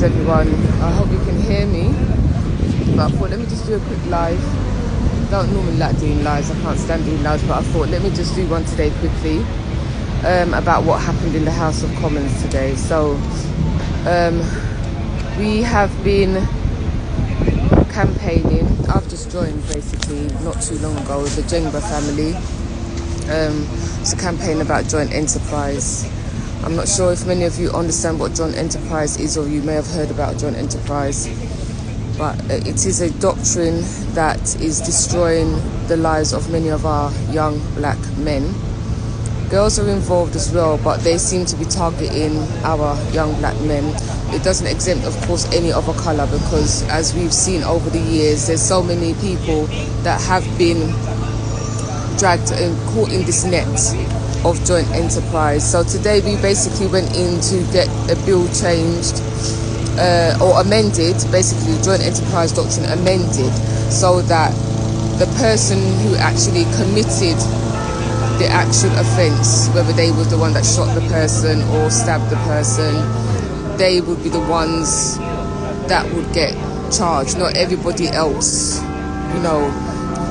everyone. I hope you can hear me. But I thought, let me just do a quick live. Don't normally like doing lives. I can't stand doing lives. But I thought, let me just do one today quickly about what happened in the House of Commons today. So we have been campaigning. I've just joined basically not too long ago with the Jenga family. It's a campaign about joint enterprise. I'm not sure if many of you understand what joint enterprise is, or you may have heard about joint enterprise, but it is a doctrine that is destroying the lives of many of our young black men. Girls are involved as well, but they seem to be targeting our young black men. It doesn't exempt, of course, any other colour, because as we've seen over the years, there's so many people that have been dragged and caught in this net of joint enterprise. So today we basically went in to get a bill changed or amended, basically joint enterprise doctrine amended, so that the person who actually committed the actual offence, whether they were the one that shot the person or stabbed the person, they would be the ones that would get charged, not everybody else, you know,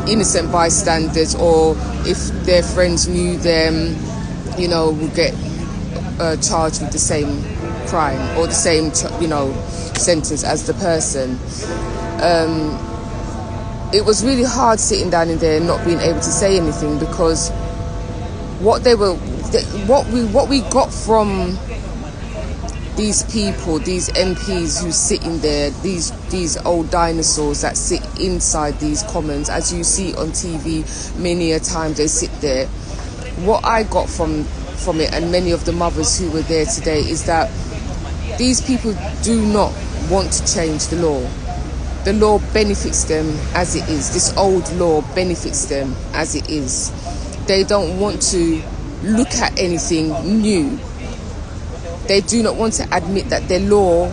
innocent bystanders, or if their friends knew them, you know, would get charged with the same crime or the same, you know, sentence as the person. It was really hard sitting down in there and not being able to say anything, because what we got from these people, these MPs who sit in there, these old dinosaurs that sit inside these commons, as you see on TV many a time, they sit there. What I got from it, and many of the mothers who were there today, is that these people do not want to change the law. The law benefits them as it is. This old law benefits them as it is. They don't want to look at anything new. They do not want to admit that their law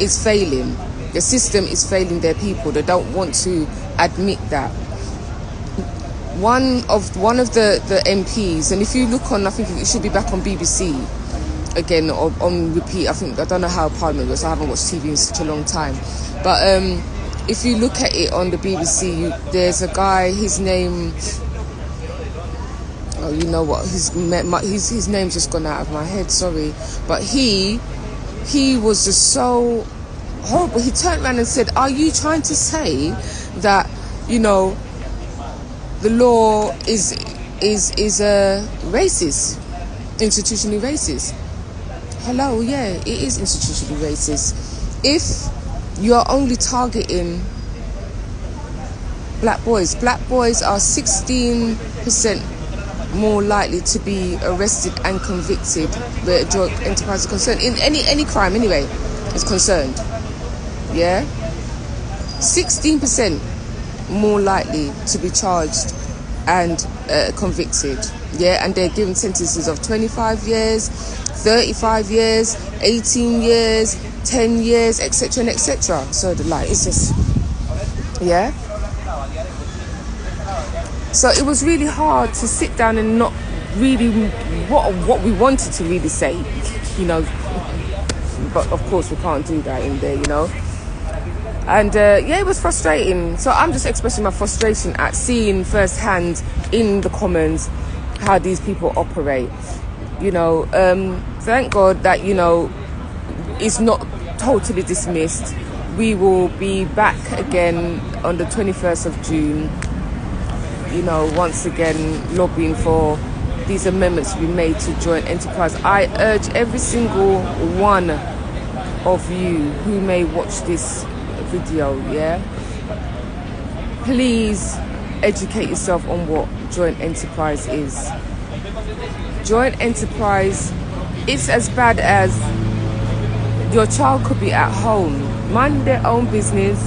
is failing. The system is failing their people. They don't want to admit that. One of the MPs, and if you look on, I think it should be back on BBC again, or on repeat. I don't know how Parliament was. I haven't watched TV in such a long time. But if you look at it on the BBC, there's a guy. His name. Oh, you know what? His name's just gone out of my head. Sorry, but he was just so horrible. He turned around and said, "Are you trying to say that, you know, the law is racist, institutionally racist?" Hello, yeah, it is institutionally racist. If you're only targeting black boys are 16% more likely to be arrested and convicted where joint enterprise is concerned, in any crime anyway is concerned. Yeah, 16% more likely to be charged and convicted. Yeah, and they're given sentences of 25 years, 35 years, 18 years, 10 years, etc. and etc. So the light is just, yeah. So it was really hard to sit down and not really what we wanted to really say, you know. But of course we can't do that in there, you know. And yeah, it was frustrating. So I'm just expressing my frustration at seeing firsthand in the Commons how these people operate. You know, thank God that, you know, it's not totally dismissed. We will be back again on the 21st of June. You know, once again lobbying for these amendments to be made to joint enterprise. I urge every single one of you who may watch this video, yeah, please educate yourself on what joint enterprise is. Joint enterprise, it's as bad as your child could be at home minding their own business.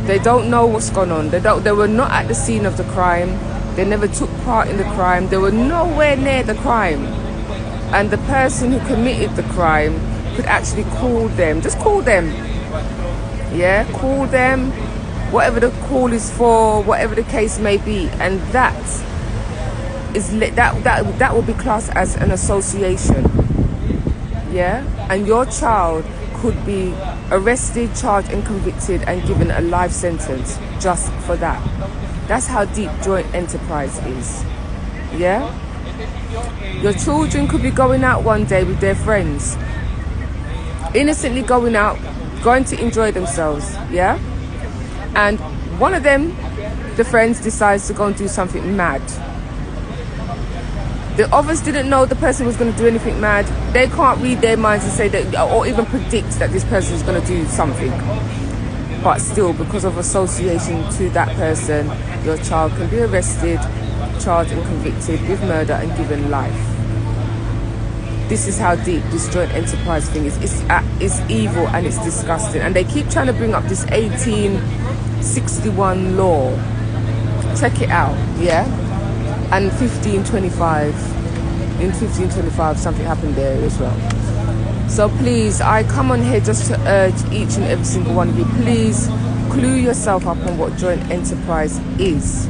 They don't know what's gone on. They were not at the scene of the crime. They never took part in the crime. They were nowhere near the crime. And the person who committed the crime could actually call them. Just call them. Yeah, call them. Whatever the call is for, whatever the case may be. And that will be classed as an association. Yeah? And your child could be arrested, charged and convicted and given a life sentence just for that. That's how deep joint enterprise is. Yeah? Your children could be going out one day with their friends, innocently going out, going to enjoy themselves, yeah? And one of them, the friends, decides to go and do something mad. The others didn't know the person was going to do anything mad. They can't read their minds and say that, or even predict that this person is going to do something. But still, because of association to that person, your child can be arrested, charged and convicted with murder and given life. This is how deep this joint enterprise thing is. It's evil and it's disgusting. And they keep trying to bring up this 1861 law. Check it out, yeah? And 1525. In 1525, something happened there as well. So please, I come on here just to urge each and every single one of you, please clue yourself up on what joint enterprise is.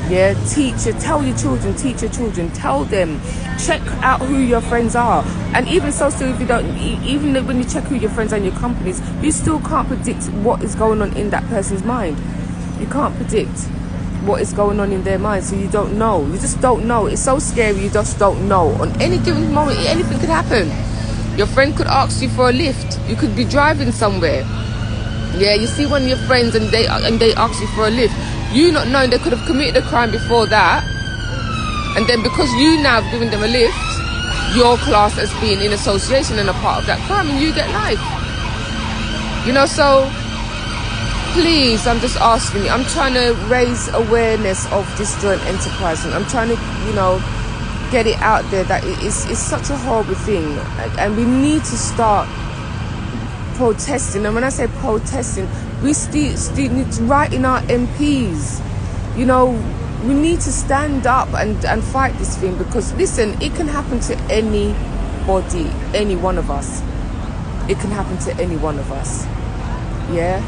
Yeah, teach your children, tell them, check out who your friends are. And even so, still, if you don't, even when you check who your friends are in your companies, you still can't predict what is going on in that person's mind. You can't predict what is going on in their mind, so you don't know. You just don't know. It's so scary, you just don't know. On any given moment, anything could happen. Your friend could ask you for a lift. You could be driving somewhere. Yeah, you see one of your friends and they ask you for a lift. You not knowing they could have committed a crime before that, and then because you now have given them a lift, you're classed as being in association and a part of that crime, and you get life. You know, so please, I'm just asking you, I'm trying to raise awareness of this joint enterprise, and I'm trying to, you know, get it out there that it's such a horrible thing, and we need to start protesting. And when I say protesting, we still need to write in our MPs. You know, we need to stand up and fight this thing, because listen, it can happen to anybody, any one of us. It can happen to any one of us. Yeah,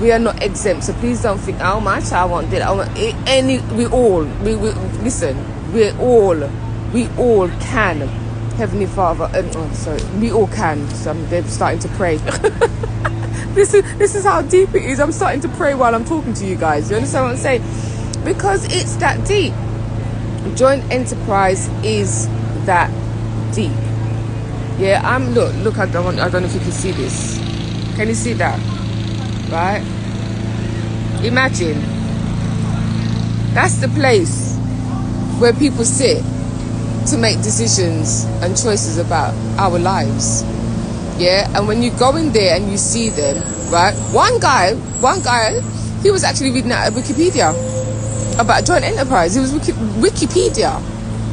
we are not exempt, so please don't think, oh my child won't do that. We all can. Heavenly Father, we all can. So they're starting to pray. This is how deep it is. I'm starting to pray while I'm talking to you guys. You understand what I'm saying? Because it's that deep. Joint enterprise is that deep. Yeah, look. I don't know if you can see this. Can you see that? Right? Imagine. That's the place where people sit to make decisions and choices about our lives. Yeah, and when you go in there and you see them, right? One guy, he was actually reading out of Wikipedia about joint enterprise. It was Wikipedia,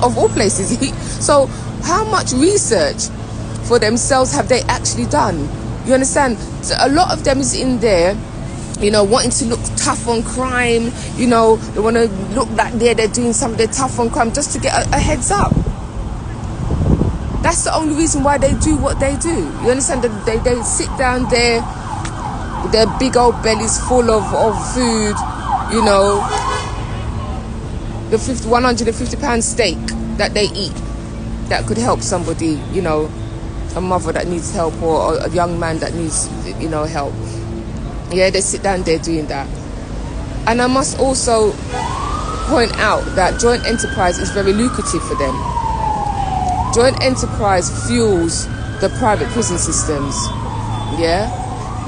of all places. So how much research for themselves have they actually done? You understand? So a lot of them is in there, you know, wanting to look tough on crime. You know, they want to look like they're doing something, they're tough on crime, just to get a heads up. That's the only reason why they do what they do. You understand? That they sit down there with their big old bellies full of food, you know, the £150 steak that they eat that could help somebody, you know, a mother that needs help, or a young man that needs, you know, help. Yeah, they sit down there doing that. And I must also point out that joint enterprise is very lucrative for them. Joint enterprise fuels the private prison systems. Yeah,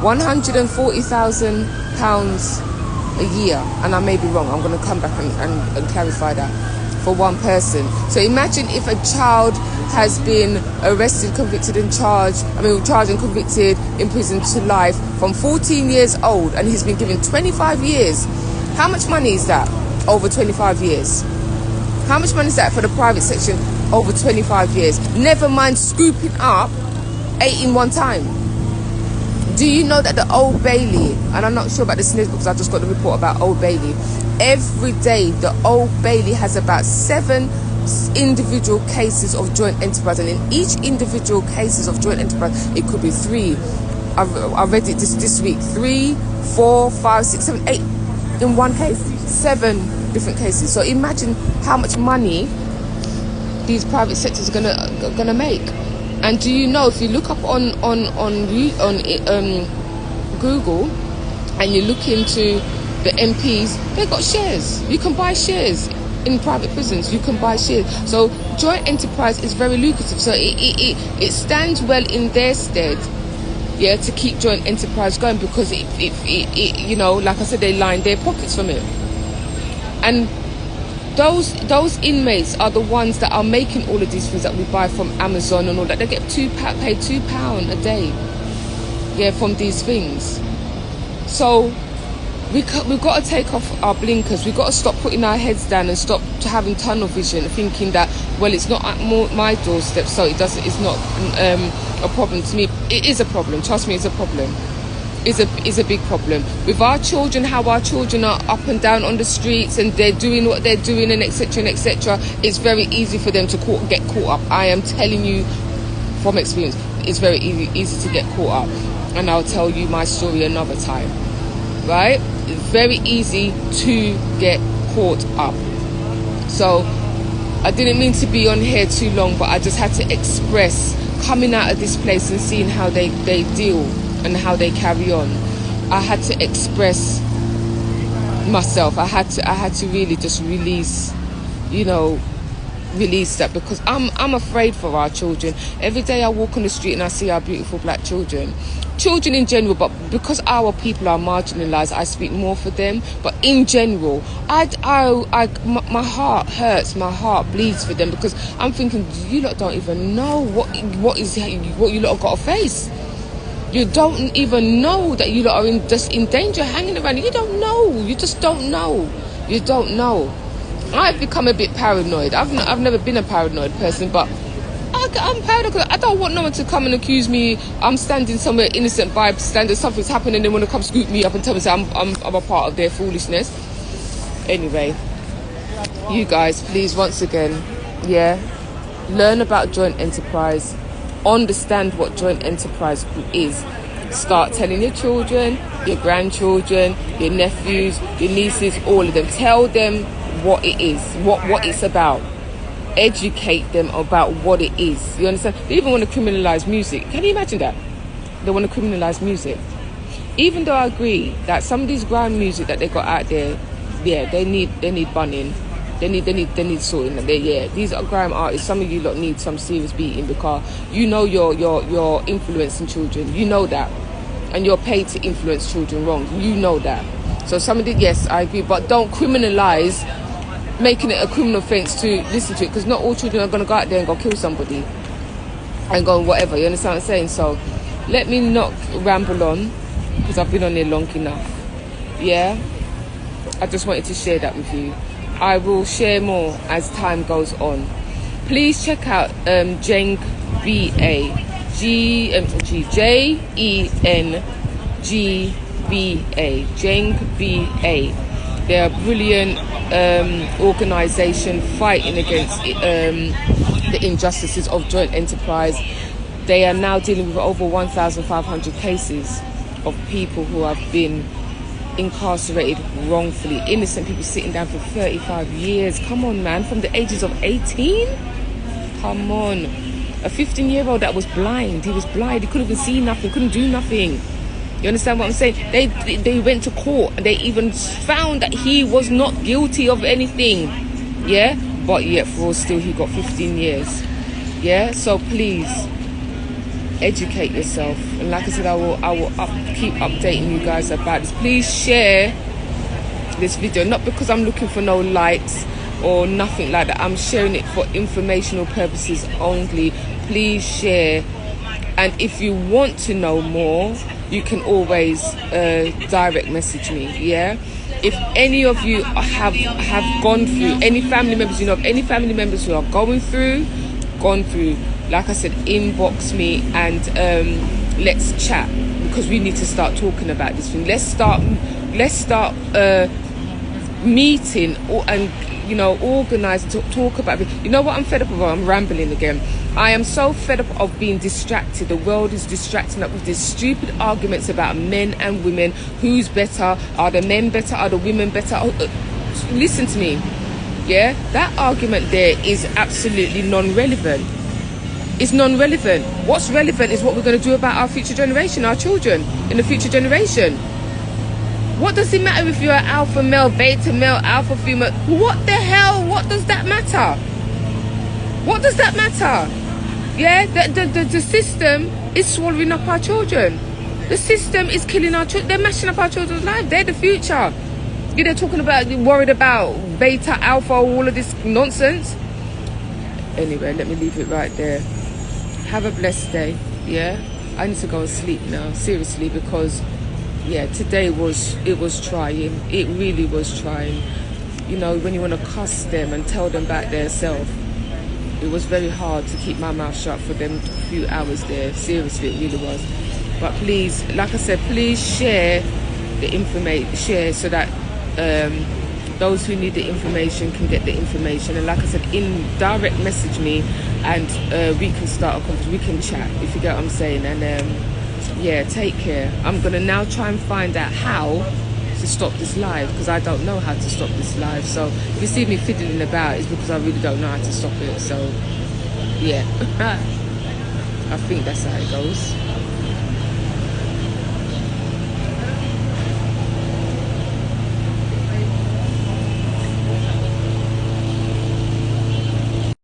£140,000 a year, and I may be wrong. I'm going to come back and clarify that, for one person. So imagine if a child has been arrested, convicted and charged and convicted, imprisoned to life from 14 years old, and he's been given 25 years. How much money is that over 25 years? How much money is that for the private section over 25 years? Never mind scooping up 8 in one time. Do you know that the Old Bailey, and I'm not sure about the Smiths because I just got the report about Old Bailey, every day the Old Bailey has about 7 individual cases of joint enterprise, and in each individual cases of joint enterprise, it could be 3. I read it this week. 3, 4, 5, 6, 7, 8 in one case. 7 different cases. So imagine how much money these private sectors are gonna make. And do you know, if you look up on Google and you look into the MPs, they got shares. You can buy shares in private prisons. You can buy shares. So joint enterprise is very lucrative. So it stands well in their stead, yeah, to keep joint enterprise going, because it you know, like I said, they line their pockets from it. And those inmates are the ones that are making all of these things that we buy from Amazon and all that. They get paid £2 a day, yeah, from these things. So we've got to take off our blinkers. We've got to stop putting our heads down and stop having tunnel vision, thinking that, well, it's not at my doorstep, so it's not a problem to me. It is a problem. Trust me, it's a problem. Is a big problem with our children. How our children are up and down on the streets and they're doing what they're doing, and etc. It's very easy for them to get caught up. I am telling you from experience, it's very easy to get caught up, and I'll tell you my story another time, right? It's very easy to get caught up. So I didn't mean to be on here too long, but I just had to express coming out of this place and seeing how they deal and how they carry on. I had to express myself. I had to really just release, release that, because I'm afraid for our children. Every day I walk on the street and I see our beautiful black children in general, but because our people are marginalized, I speak more for them. But in general, my heart hurts, my heart bleeds for them, because I'm thinking, you lot don't even know what you lot have got to face. You don't even know that you lot are in danger hanging around. You don't know. You just don't know. You don't know. I've become a bit paranoid. I've never been a paranoid person, but I'm paranoid because I don't want no one to come and accuse me. I'm standing somewhere, innocent bystander, something's happening, and they want to come scoop me up and tell me I'm a part of their foolishness. Anyway, you guys, please, once again, yeah, learn about joint enterprise. Understand what joint enterprise is. Start telling your children, your grandchildren, your nephews, your nieces, all of them. Tell them what it is, what it's about. Educate them about what it is. You understand? They even want to criminalize music. Can you imagine that? They want to criminalize music. Even though I agree that some of these grime music that they got out there, yeah, they need bunning. They need sorting. These are grime artists. Some of you lot need some serious beating, because you know you're influencing children. You know that, and you're paid to influence children wrong. You know that. So some of the, yes, I agree, but don't criminalize, making it a criminal offence to listen to it, because not all children are going to go out there and go kill somebody and go whatever. You understand what I'm saying? So let me not ramble on, because I've been on there long enough. Yeah, I just wanted to share that with you. I will share more as time goes on. Please check out Jeng BA, JENGBA, Jeng BA. They're a brilliant organisation fighting against the injustices of joint enterprise. They are now dealing with over 1,500 cases of people who have been incarcerated wrongfully, innocent people sitting down for 35 years. Come on, man, from the ages of 18. Come on. A 15-year-old that was blind. He was blind. He couldn't even see nothing, couldn't do nothing. You understand what I'm saying? They went to court and they even found that he was not guilty of anything. Yeah, but yet for all still he got 15 years. Yeah, so please educate yourself, and like I said, I will keep updating you guys about this. Please share this video, not because I'm looking for no likes or nothing like that. I'm sharing it for informational purposes only. Please share, and if you want to know more, you can always direct message me. Yeah, if any of you have gone through, any family members, you know of any family members who are gone through, like I said, inbox me and let's chat, because we need to start talking about this thing. Let's start meeting and organise and talk about it. You know what I'm fed up of? I'm rambling again. I am so fed up of being distracted. The world is distracting us with these stupid arguments about men and women. Who's better? Are the men better? Are the women better? Listen to me. Yeah, that argument there is absolutely non-relevant. It's non-relevant. What's relevant is what we're going to do about our future generation, our children in the future generation. What does it matter if you're an alpha male, beta male, alpha female? What the hell? What does that matter? What does that matter? Yeah, the system is swallowing up our children. The system is killing our children. They're mashing up our children's lives. They're the future. They're talking about, worried about beta, alpha, all of this nonsense. Anyway, let me leave it right there. Have a blessed day. Yeah, I need to go and sleep now, seriously, because yeah, today was trying. It really was trying. You know, when you want to cuss them and tell them about their self, it was very hard to keep my mouth shut for them few hours there. Seriously, it really was. But please, like I said, please share the information, share so that those who need the information can get the information. And like I said, direct message me, and we can start a conversation, we can chat, if you get what I'm saying. And yeah, take care. I'm gonna now try and find out how to stop this live, because I don't know how to stop this live. So if you see me fiddling about, it's because I really don't know how to stop it. So yeah, I think that's how it goes.